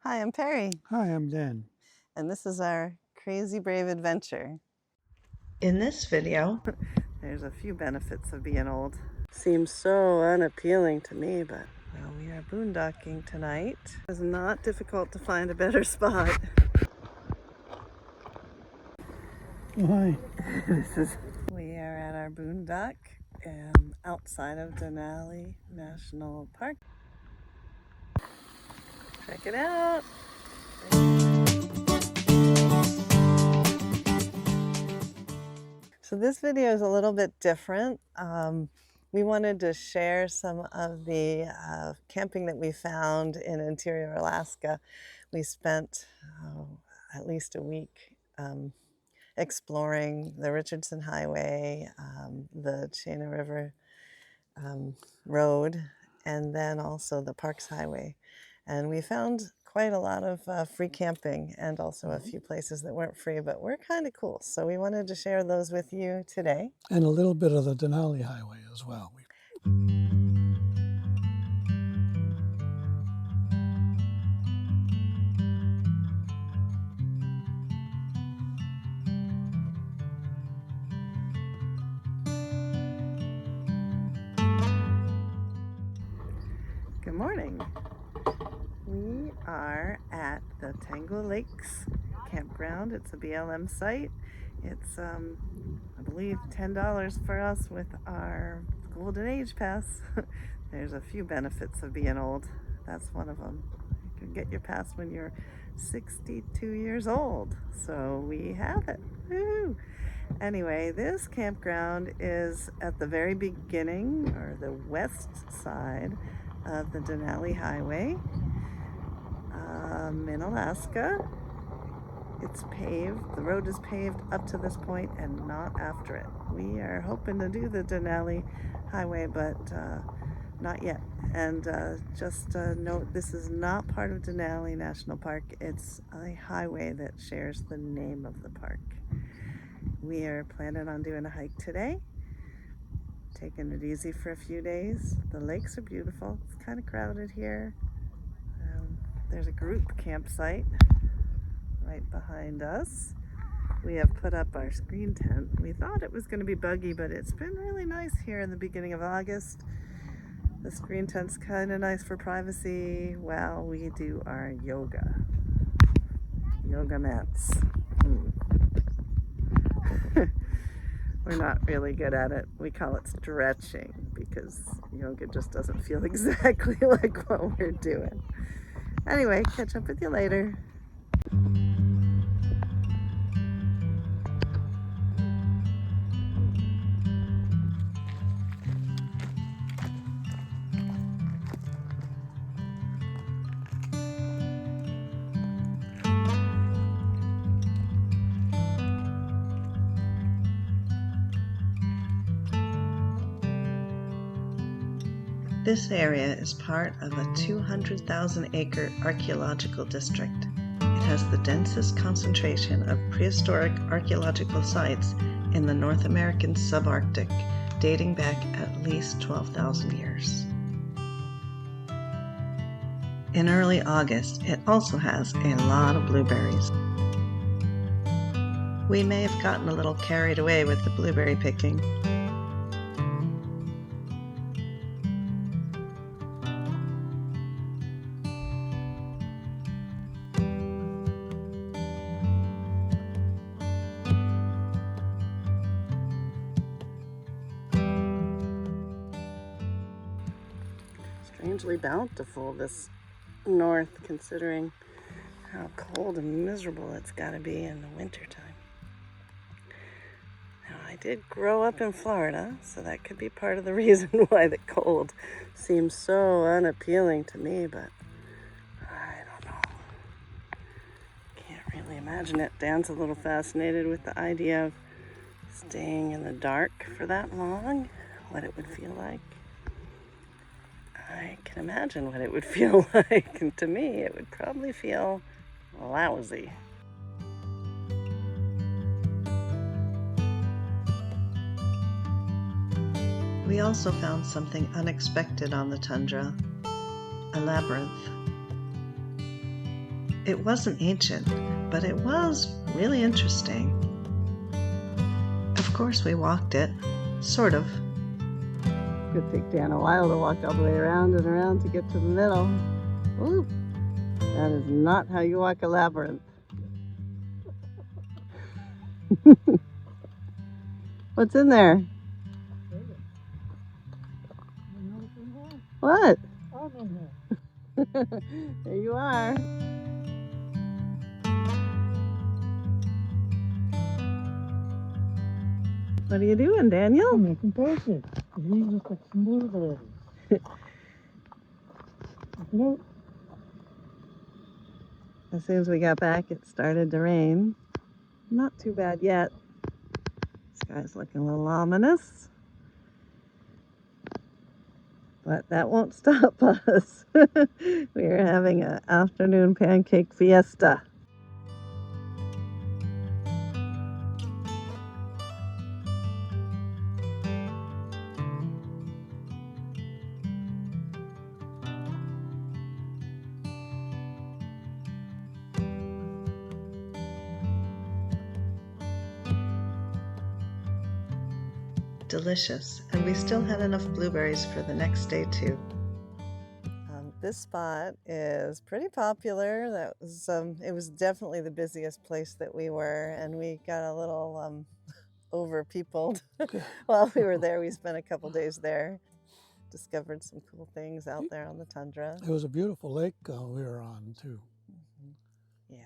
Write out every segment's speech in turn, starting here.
Hi, I'm Perry, Hi, I'm Dan. and this is our Crazy Brave Adventure. In this video, There's a few benefits of being old. Seems so unappealing to me, but well, we are boondocking tonight. It's not difficult to find a better spot. Oh, hi. We are at our boondock outside of Denali National Park. Check it out. So this video is a little bit different. We wanted to share some of the camping that we found in interior Alaska. We spent at least a week exploring the Richardson Highway, the Chena River Road, and then also the Parks Highway. And we found quite a lot of free camping and also a few places that weren't free, but were kind of cool. So we wanted to share those with you today. And a little bit of the Denali Highway as well. Good morning. We are at the Tango Lakes campground. It's a BLM site. It's, I believe, $10 for us with our Golden Age Pass. There's a few benefits of being old. That's one of them. You can get your pass when you're 62 years old. So we have it. Woo! Anyway, this campground is at the very beginning, or the west side of the Denali Highway in Alaska. It's paved. The road is paved up to this point and not after it. We are hoping to do the Denali Highway, but not yet. And just note, this is not part of Denali National Park. It's a highway that shares the name of the park. We are planning on doing a hike today, taking it easy for a few days. The lakes are beautiful. It's kind of crowded here. There's a group campsite right behind us. We have put up our screen tent. We thought it was going to be buggy, but it's been really nice here in the beginning of August. The screen tent's kind of nice for privacy while we do our yoga. Yoga mats. We're not really good at it. We call it stretching because yoga just doesn't feel exactly like what we're doing. Anyway, catch up with you later. this area is part of a 200,000-acre archaeological district. It has the densest concentration of prehistoric archaeological sites in the North American subarctic, dating back at least 12,000 years. In early August, it also has a lot of blueberries. We may have gotten a little carried away with the blueberry picking. Strangely bountiful this north, considering how cold and miserable it's got to be in the wintertime. Now, I did grow up in Florida, so that could be part of the reason why the cold seems so unappealing to me, but I don't know. Can't really imagine it. Dan's a little fascinated with the idea of staying in the dark for that long, what it would feel like. I can imagine what it would feel like, and to me, it would probably feel lousy. We also found something unexpected on the tundra, a labyrinth. It wasn't ancient, but it was really interesting. Of course, we walked it. Sort of. It's gonna take Dan a while to walk all the way around and around to get to the middle. Ooh, that is not how you walk a labyrinth. What's in there? What? There you are. What are you doing, Daniel? I'm making pancakes. These look like some blueberries. Nope. As soon as we got back, it started to rain. Not too bad yet. Sky's looking a little ominous. But that won't stop us. We are having an afternoon pancake fiesta. Delicious, and we still had enough blueberries for the next day too. This spot is pretty popular. That was it was definitely the busiest place that we were, and we got a little over peopled while we were there. We spent a couple days there, discovered some cool things out there on the tundra. It was a beautiful lake we were on too. Yeah,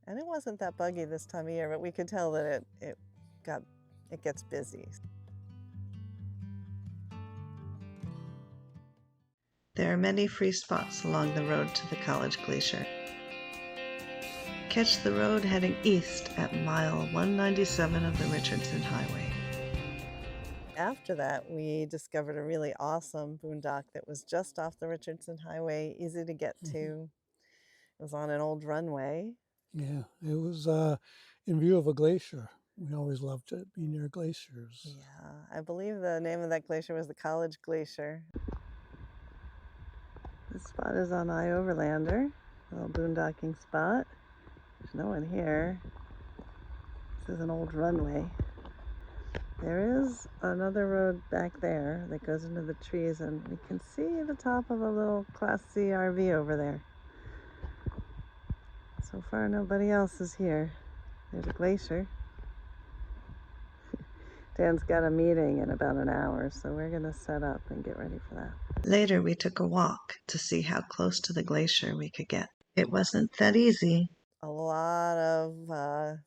and it wasn't that buggy this time of year, but we could tell that it gets busy. There are many free spots along the road to the College Glacier. Catch the road heading east at mile 197 of the Richardson Highway. After that, we discovered a really awesome boondock that was just off the Richardson Highway, easy to get to. It was on an old runway. Yeah, it was in view of a glacier. We always loved to be near glaciers. Yeah, I believe the name of that glacier was the College Glacier. This spot is on iOverlander, a little boondocking spot. There's no one here. This is an old runway. There is another road back there that goes into the trees, and we can see the top of a little Class C RV over there. So far, nobody else is here. There's a glacier. Dan's got a meeting in about an hour, so we're gonna set up and get ready for that. Later, we took a walk to see how close to the glacier we could get. It wasn't that easy. A lot of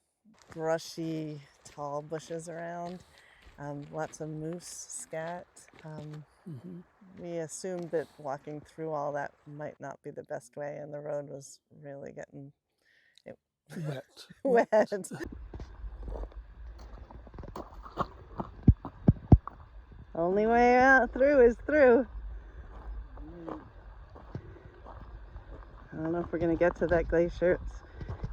brushy, tall bushes around. Lots of moose, scat. We assumed that walking through all that might not be the best way, and the road was really getting Wet. wet. Only way out through is through. I don't know if we're going to get to that glacier. It's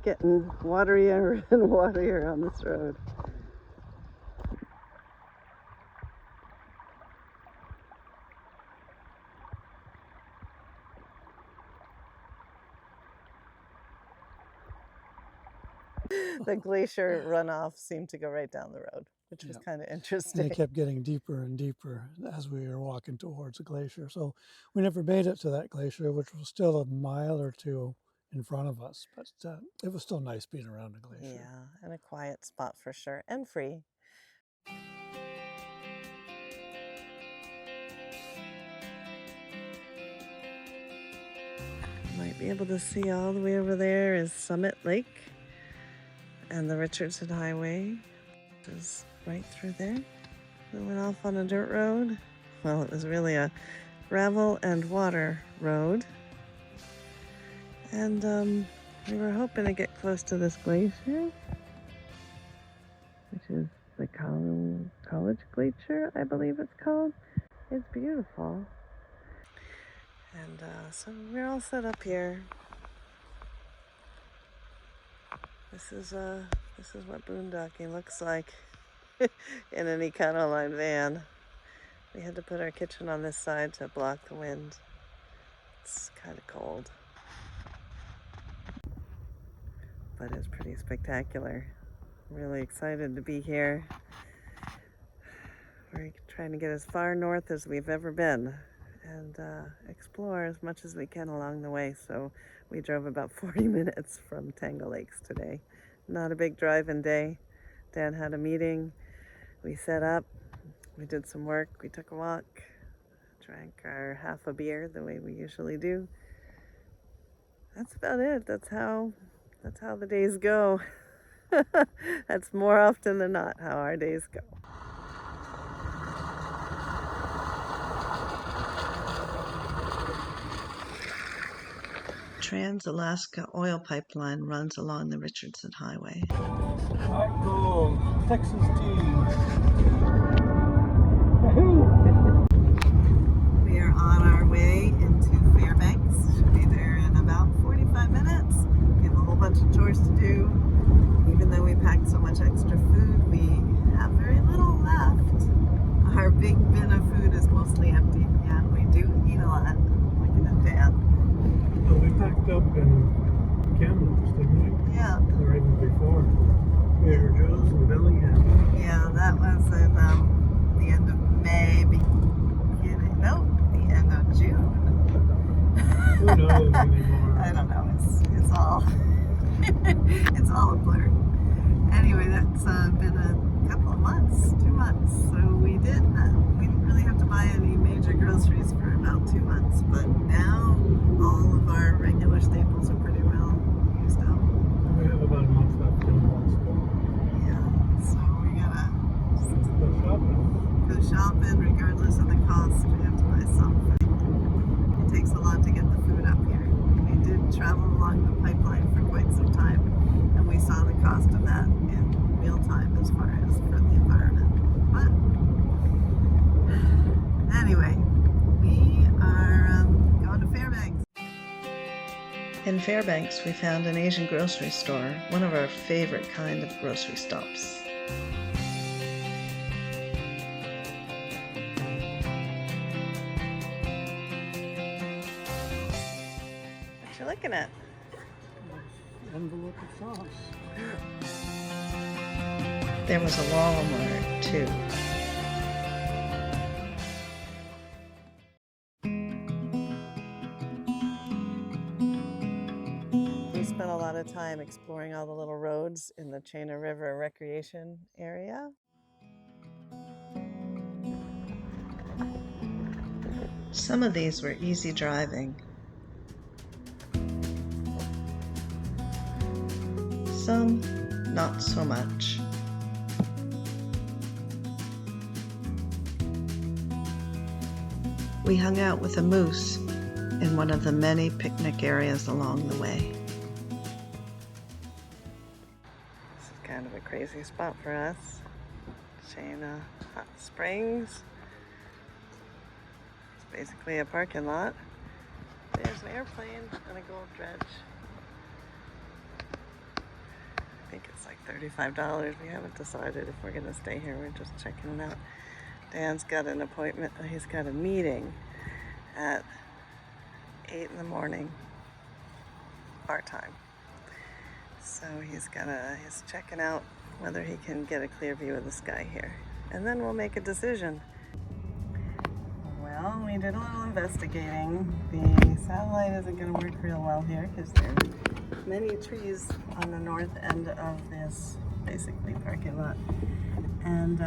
getting waterier and waterier on this road. The glacier runoff seemed to go right down the road, which was kind of interesting. And it kept getting deeper and deeper as we were walking towards the glacier. So we never made it to that glacier, which was still a mile or two in front of us. But it was still nice being around a glacier. Yeah, and a quiet spot for sure, and free. Might be able to see all the way over there is Summit Lake and the Richardson Highway is right through there. We went off on a dirt road. Well, it was really a gravel and water road. And we were hoping to get close to this glacier, which is the College Glacier, I believe it's called. It's beautiful. And so we're all set up here. This is what boondocking looks like in an Econoline van. We had to put our kitchen on this side to block the wind. It's kind of cold. it is pretty spectacular. Really excited to be here. We're trying to get as far north as we've ever been and explore as much as we can along the way. So we drove about 40 minutes from Tangle Lakes today. Not a big driving day. Dan had a meeting. We set up. We did some work. We took a walk. Drank our half a beer the way we usually do. That's about it. That's how the days go. That's more often than not how our days go. Trans-Alaska Oil Pipeline runs along the Richardson Highway. White gold, Texas tea. We are on our way into Fairbanks. Should be there in about 45 minutes. We have a whole bunch of chores to do. Even though we packed so much extra food, we have very little left. Our big bin of food is mostly empty. Yeah, we do eat a lot. Looking at Dan. Well, we packed up in Kamloops, didn't we? Yeah. Or even before. Trader Joe's and Bellingham. Yeah, that was in the end of May, the end of June. Who knows anymore? I don't know. It's all it's all a blur. Anyway, that's been a couple of months, 2 months. So we didn't really have to buy any major groceries for about 2 months. But now all of our regular staples are pretty well used up. We have about a month left in Costco. Yeah, so we gotta Go shopping. go shopping regardless of the cost. We have to buy something. It takes a lot to get the food up here. We did travel along the pipeline for quite some time, and we saw the cost of that in real time as far as for the environment. But anyway, we are going to Fairbanks. In Fairbanks, we found an Asian grocery store, one of our favorite kind of grocery stops. What you looking at? Envelope of sauce. There was a Walmart, too. We spent a lot of time exploring all the little roads in the Chena River recreation area. Some of these were easy driving. Some, not so much. We hung out with a moose in one of the many picnic areas along the way. This is kind of a crazy spot for us. Chena Hot Springs. It's basically a parking lot. There's an airplane and a gold dredge. I think it's like $35. We haven't decided if we're gonna stay here. We're just checking it out. Dan's got an appointment. He's got a meeting at 8 in the morning, our time. So he's checking out whether he can get a clear view of the sky here. And then we'll make a decision. Well, we did a little investigating. The satellite isn't going to work real well here because there are many trees on the north end of this basically parking lot. And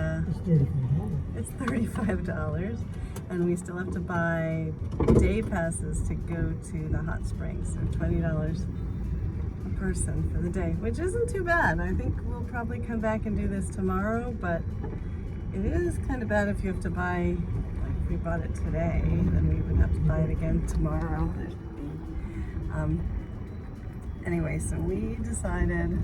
it's $35. And we still have to buy day passes to go to the hot springs. So $20 a person for the day, which isn't too bad. I think we'll probably come back and do this tomorrow, but it is kind of bad if you have to buy, like if we bought it today, then we would have to buy it again tomorrow. Anyway, so we decided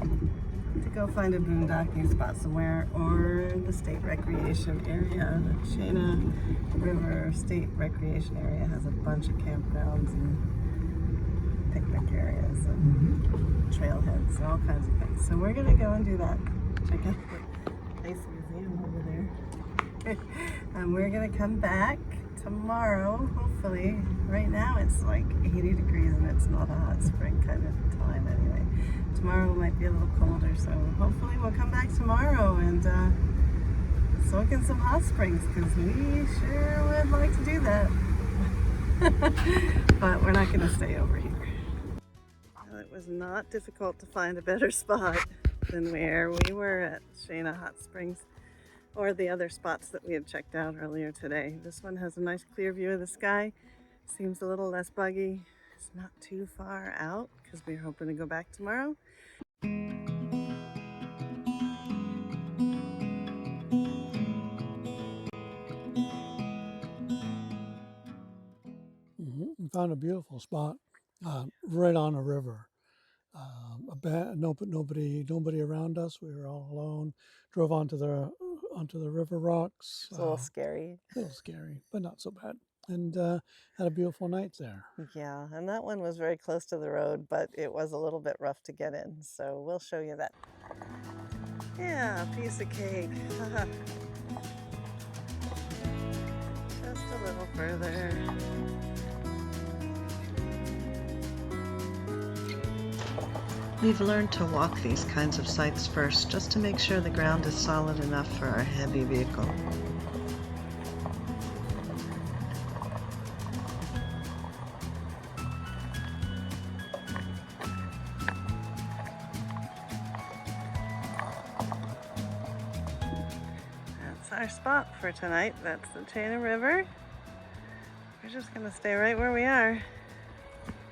to go find a boondocking spot somewhere, or the state recreation area. The Chena River State Recreation Area has a bunch of campgrounds and picnic areas and trailheads and all kinds of things. So we're gonna go and do that. Check out the Ice Museum over there. And we're gonna come back tomorrow, hopefully. Right now it's like 80 degrees and it's not a hot spring kind of time anyway. tomorrow might be a little colder, so hopefully we'll come back tomorrow and soak in some hot springs, because we sure would like to do that. But we're not going to stay over here. Well, it was not difficult to find a better spot than where we were at Shana Hot Springs, or the other spots that we had checked out earlier today. This one has a nice clear view of the sky. Seems a little less buggy. It's not too far out because we're hoping to go back tomorrow. We found a beautiful spot right on a river. Nobody around us. We were all alone. Drove onto the river rocks. It's a little scary. A little scary, but not so bad. And had a beautiful night there. Yeah, and that one was very close to the road, but it was a little bit rough to get in. So we'll show you that. Yeah, piece of cake. Just a little further. We've learned to walk these kinds of sites first, just to make sure the ground is solid enough for our heavy vehicle. That's our spot for tonight. That's the Shana River. We're just gonna stay right where we are.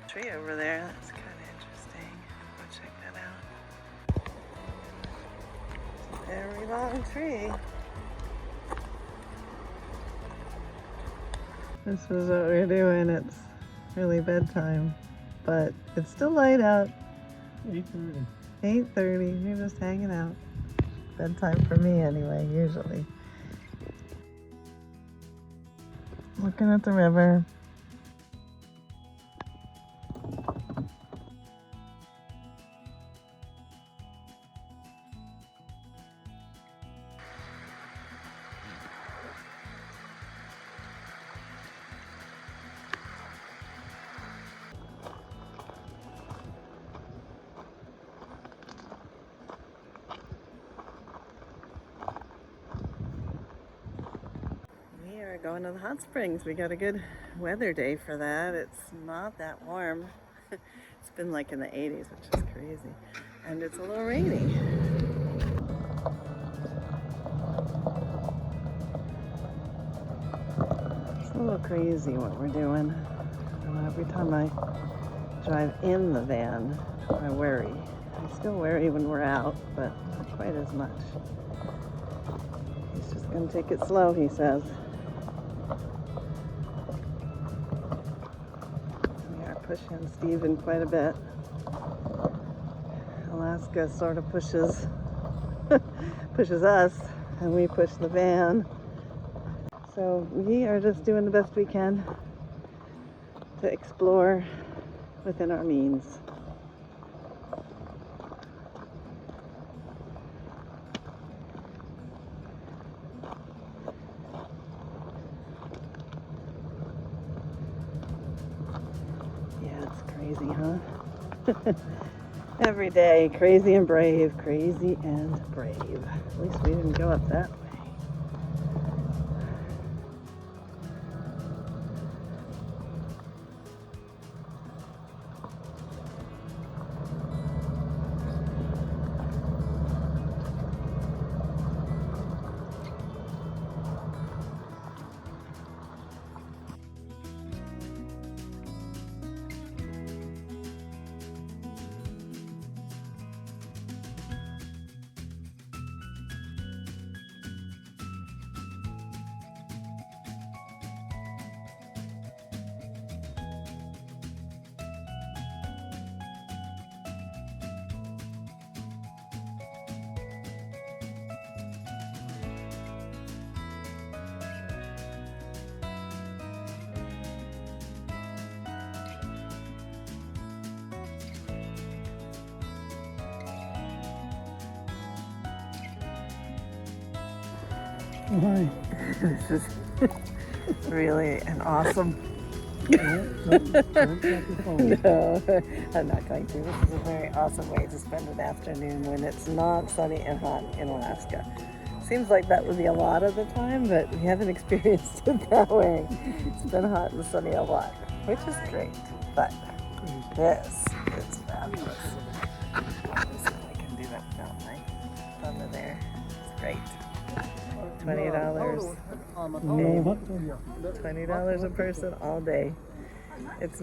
Tree over there, that's kind of interesting. Go check that out. Very long tree. This is what we're doing. It's really bedtime, but it's still light out. 8:30. 8:30. You're just hanging out. Bedtime for me anyway, usually. Looking at the river. We are going to the hot springs. We got a good weather day for that. It's not that warm. It's been like in the 80s, which is crazy. And it's a little rainy. It's a little crazy what we're doing. Every time I drive in the van, I worry. I still worry when we're out, but not quite as much. He's just going to take it slow, he says. We are pushing Steven quite a bit. Alaska sort of pushes us, and we push the van. So we are just doing the best we can to explore within our means. Yeah, it's crazy, huh? Every day, crazy and brave, crazy and brave. At least we didn't go up that way. Oh, hi. This is really an awesome Don't drop your phone. No, I'm not going to. This is a very awesome way to spend an afternoon when it's not sunny and hot in Alaska. Seems like that would be a lot of the time, but we haven't experienced it that way. It's been hot and sunny a lot, which is great. But this is fabulous. Let's see if I can do that without my thumb in there. It's great. $20. $20 a person all day. It's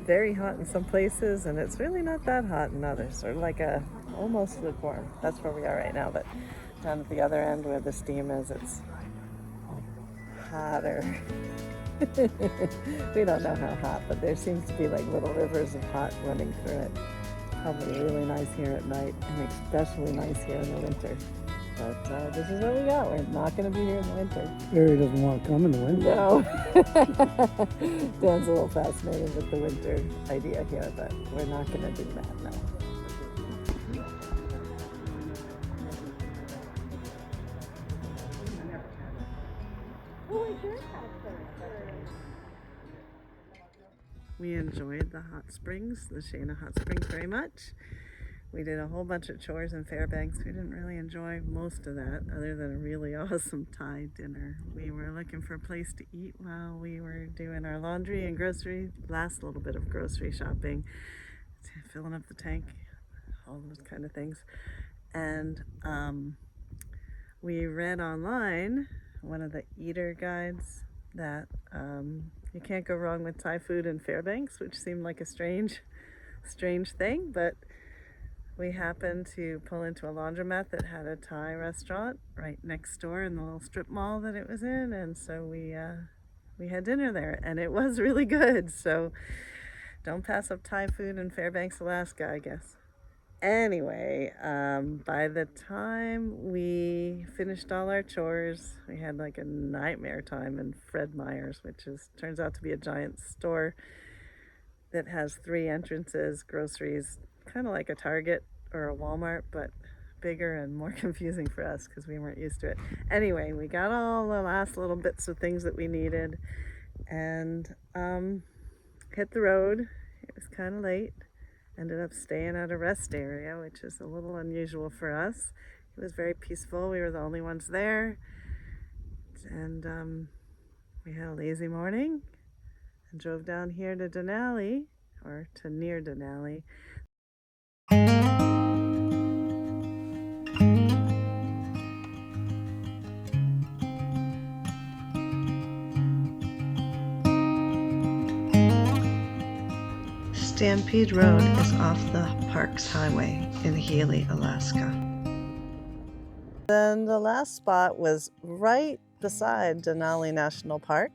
very hot in some places and it's really not that hot in others. Sort of like a almost lukewarm. That's where we are right now, but down at the other end where the steam is, it's hotter. We don't know how hot, but there seems to be like little rivers of hot running through it. Probably really nice here at night and especially nice here in the winter. But this is what we got. We're not going to be here in the winter. Barry doesn't want to come in the winter. No. Dan's a little fascinated with the winter idea here, but we're not going to do that, no. We enjoyed the hot springs, the Shana Hot Springs, very much. We did a whole bunch of chores in Fairbanks. We didn't really enjoy most of that other than a really awesome Thai dinner. We were looking for a place to eat while we were doing our laundry and grocery, last little bit of grocery shopping, filling up the tank, all those kind of things. And we read online one of the eater guides that you can't go wrong with Thai food in Fairbanks, which seemed like a strange thing, but we happened to pull into a laundromat that had a Thai restaurant right next door in the little strip mall that it was in, and so we had dinner there, and it was really good. So don't pass up Thai food in Fairbanks, Alaska, I guess. Anyway, by the time we finished all our chores, we had like a nightmare time in Fred Meyer's, which turns out to be a giant store that has 3 entrances, groceries, kind of like a Target or a Walmart, but bigger and more confusing for us because we weren't used to it. Anyway, we got all the last little bits of things that we needed and hit the road. It was kind of late. Ended up staying at a rest area, which is a little unusual for us. It was very peaceful. We were the only ones there. And we had a lazy morning and drove down here to Denali, or to near Denali. Stampede Road is off the Parks Highway in Healy, Alaska. Then the last spot was right beside Denali National Park.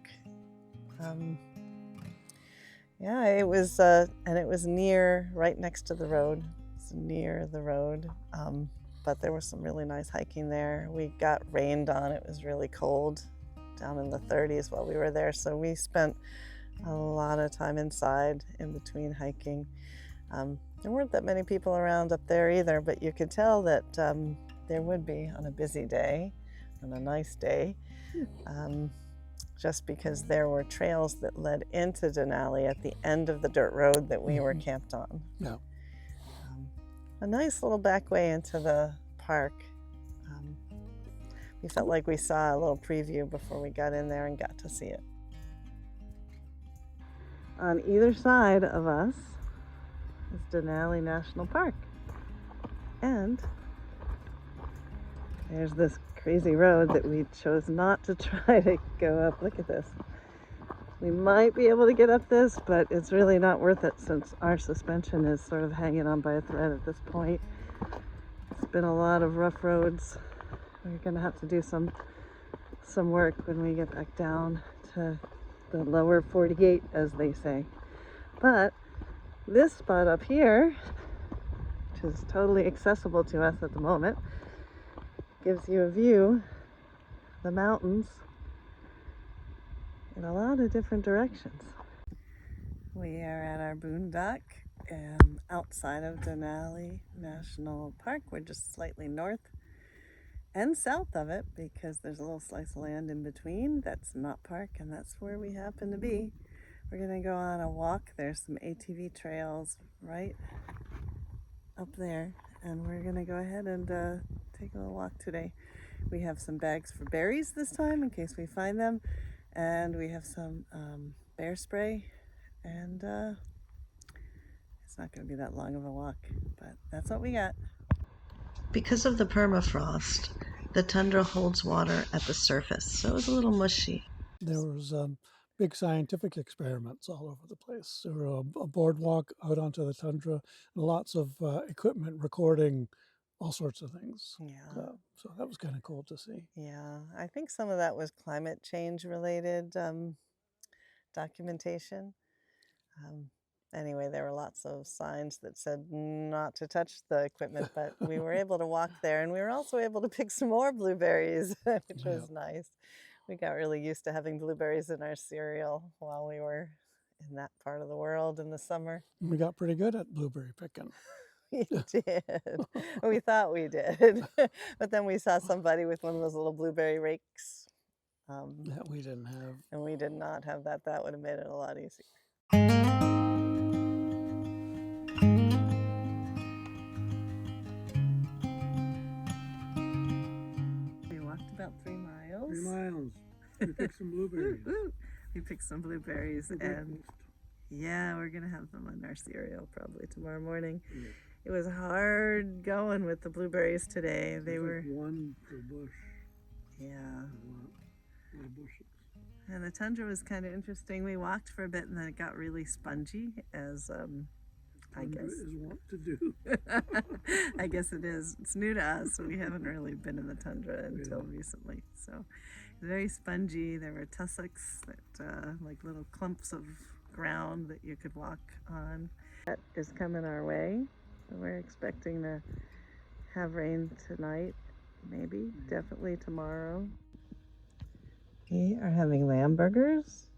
Yeah, it was, and it was right next to the road. It's near the road, but there was some really nice hiking there. We got rained on. It was really cold, down in the 30s while we were there, so we spent a lot of time inside in between hiking. There weren't that many people around up there either, but you could tell that there would be on a busy day, on a nice day, just because there were trails that led into Denali at the end of the dirt road that we were camped on. Yeah. A nice little back way into the park. We felt like we saw a little preview before we got in there and got to see it. On either side of us is Denali National Park. And there's this crazy road that we chose not to try to go up. Look at this. We might be able to get up this, but it's really not worth it since our suspension is sort of hanging on by a thread at this point. It's been a lot of rough roads. We're gonna have to do some work when we get back down to the lower 48, as they say. But this spot up here, which is totally accessible to us at the moment, gives you a view of the mountains in a lot of different directions. We are at our boondock outside of Denali National Park. We're just slightly north and south of it because there's a little slice of land in between that's not park, and that's where we happen to be. We're gonna go on a walk. There's some ATV trails right up there, and we're gonna go ahead and take a little walk today. We have some bags for berries this time in case we find them, and we have some bear spray, and it's not gonna be that long of a walk, but that's what we got. Because of the permafrost, the tundra holds water at the surface, so it was a little mushy. There was big scientific experiments all over the place. There were a boardwalk out onto the tundra, and lots of equipment recording all sorts of things. Yeah. So that was kind of cool to see. Yeah, I think some of that was climate change related documentation. Anyway, there were lots of signs that said not to touch the equipment, but we were able to walk there, and we were also able to pick some more blueberries, which was nice. We got really used to having blueberries in our cereal while we were in that part of the world in the summer. We got pretty good at blueberry picking. We did. We thought we did. But then we saw somebody with one of those little blueberry rakes. That we didn't have. And we did not have that. That would have made it a lot easier. We walked about 3 miles. 3 miles. We picked some blueberries. We picked some blueberries, and yeah, we're gonna have them in our cereal probably tomorrow morning. Yeah. It was hard going with the blueberries today. They were like one per bush. Yeah. A lot of bushes. And the tundra was kind of interesting. We walked for a bit, and then it got really spongy, as I guess is wont to do. I guess it is. It's new to us. We haven't really been in the tundra until recently, so it's very spongy. There were tussocks that like little clumps of ground that you could walk on. That is coming our way. We're expecting to have rain tonight, maybe, definitely tomorrow. We are having lamb burgers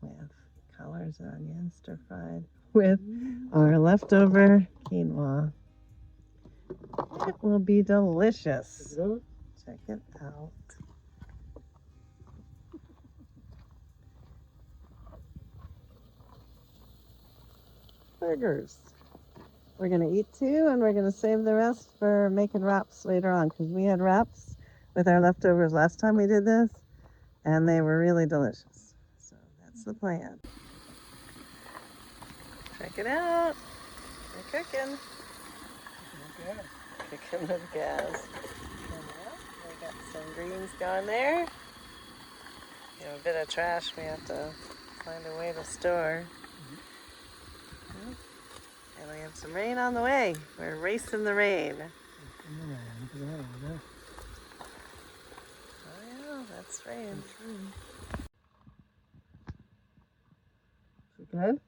with collards and onions stir fried with our leftover quinoa. It will be delicious. Check it out. Burgers. We're gonna eat 2, and we're gonna save the rest for making wraps later on, because we had wraps with our leftovers last time we did this, and they were really delicious. So that's the plan. Check it out. We're cooking. Cooking with gas. We got some greens going there. You know, a bit of trash we have to find a way to store. And we have some rain on the way. We're racing the rain. Oh yeah, that's rain. Is it good?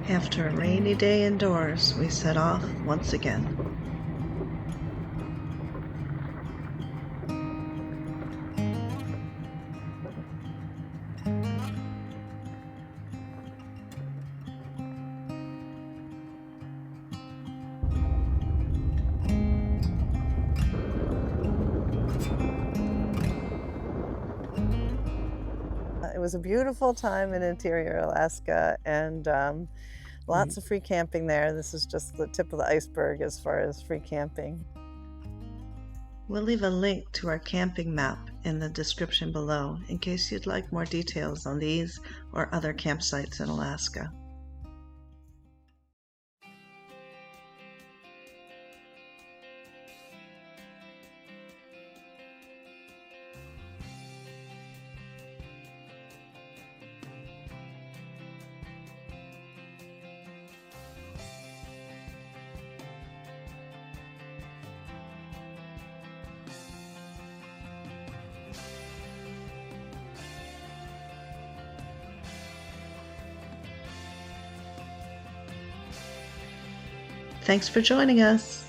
After a rainy day indoors, we set off once again. It was a beautiful time in interior Alaska, and lots of free camping there. This is just the tip of the iceberg as far as free camping. We'll leave a link to our camping map in the description below in case you'd like more details on these or other campsites in Alaska. Thanks for joining us.